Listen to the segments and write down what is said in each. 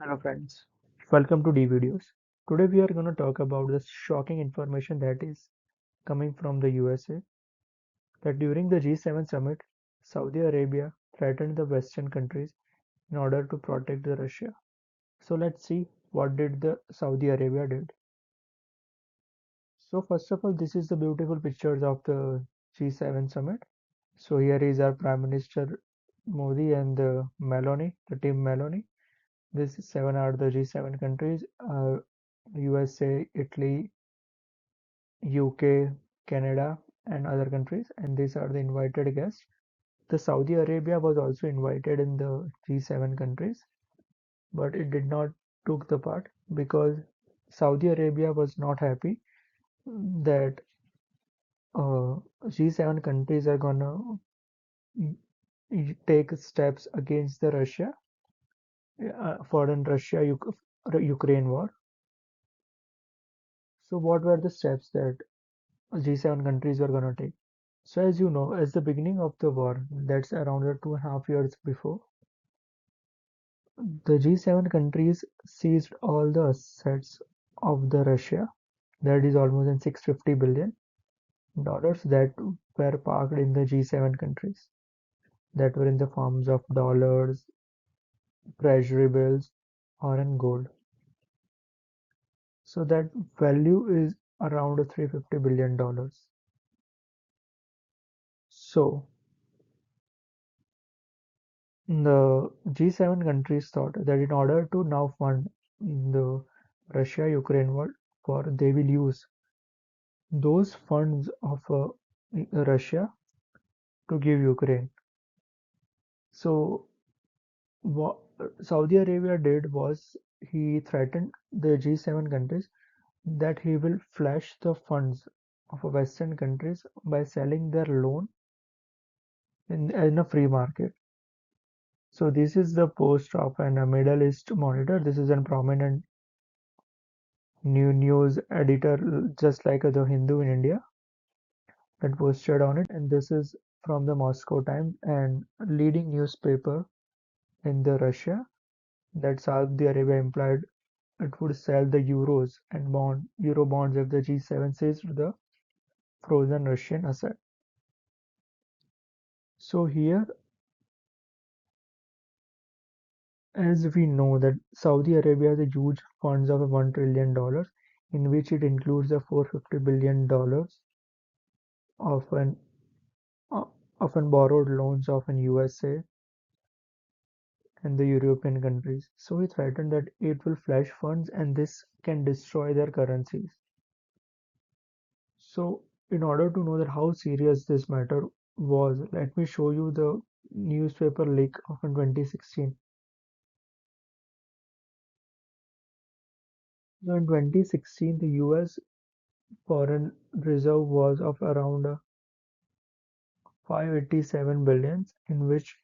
Hello friends, welcome to D Videos. Today we are going to talk about the shocking information that is coming from the USA that during the G7 summit, Saudi Arabia threatened the Western countries in order to protect the Russia. So let's see what did the Saudi Arabia did. So first of all, this is the beautiful pictures of the G7 summit. So here is our Prime Minister Modi and Meloni, the team Meloni. These seven are the G7 countries: USA, Italy, UK, Canada, and other countries, and these are the invited guests. The Saudi Arabia was also invited in the G7 countries, but it did not took the part because Saudi Arabia was not happy that uh, G7 countries are gonna take steps against the Russia for the Russia Ukraine war. So what were the steps that G7 countries were gonna take? So as you know, as the beginning of the war, that's around 2.5 years before, the G7 countries seized all the assets of the Russia, that is almost in $650 billion that were parked in the G7 countries, that were in the forms of dollars, treasury bills, or in gold. So that value is around $350 billion. So the G7 countries thought that in order to now fund the Russia-Ukraine war, they will use those funds of Russia to give Ukraine. So what Saudi Arabia did was he threatened the G7 countries that he will flush the funds of Western countries by selling their loan in a free market. So this is the post of an Middle East monitor. This is a prominent news editor, just like the Hindu in India, that posted on it. And this is from the Moscow Times and leading newspaper in the Russia that Saudi Arabia implied it would sell the euros and euro bonds if the G7 seized the frozen Russian asset. So here, as we know that Saudi Arabia has a huge funds of $1 trillion, in which it includes the $450 billion of an uh, of an borrowed loans of an USA and the European countries. So he threatened that it will flash funds and this can destroy their currencies. So in order to know that how serious this matter was, let me show you the newspaper leak of in 2016. So in 2016, the US foreign reserve was of around 587 billions, in which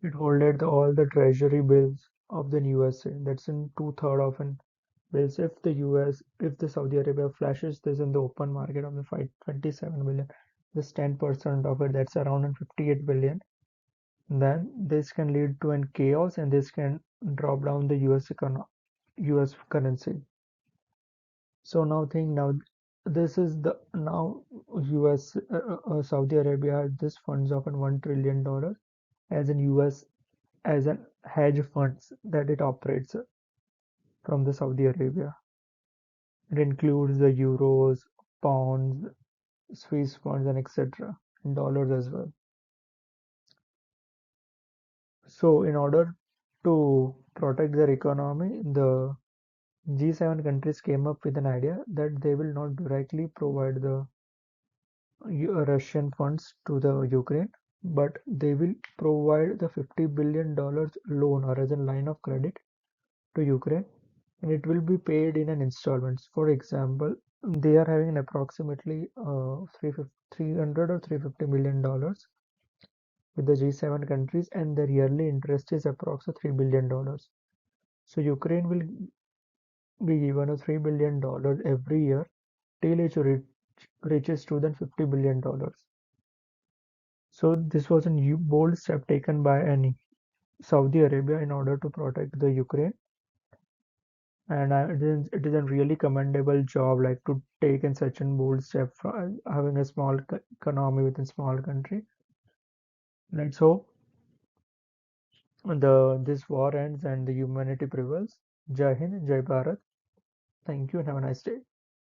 it holded all the treasury bills of the USA. That's in two-thirds of an bills. If the Saudi Arabia flashes this in the open market of the 527 billion, just 10% of it, that's around 58 billion, then this can lead to an chaos and this can drop down the US currency. So now this is the now US Saudi Arabia has this funds of $1 trillion as in US as an hedge funds that it operates from the Saudi Arabia. It includes the euros, pounds, Swiss funds, and etc. and dollars as well. So in order to protect their economy, the G7 countries came up with an idea that they will not directly provide the Russian funds to the Ukraine, but they will provide the $50 billion loan or as a line of credit to Ukraine, and it will be paid in an installments. For example, they are having approximately 300 or $350 million with the G7 countries, and their yearly interest is approximately $3 billion. So Ukraine will be given a $3 billion every year till it reaches to the $50 billion. So this was a new bold step taken by Annie. Saudi Arabia in order to protect the Ukraine. And it is a really commendable job, like to take in such a bold step, having a small economy within small country. Let's hope this war ends and the humanity prevails. Jai Hind, Jai Bharat. Thank you and have a nice day.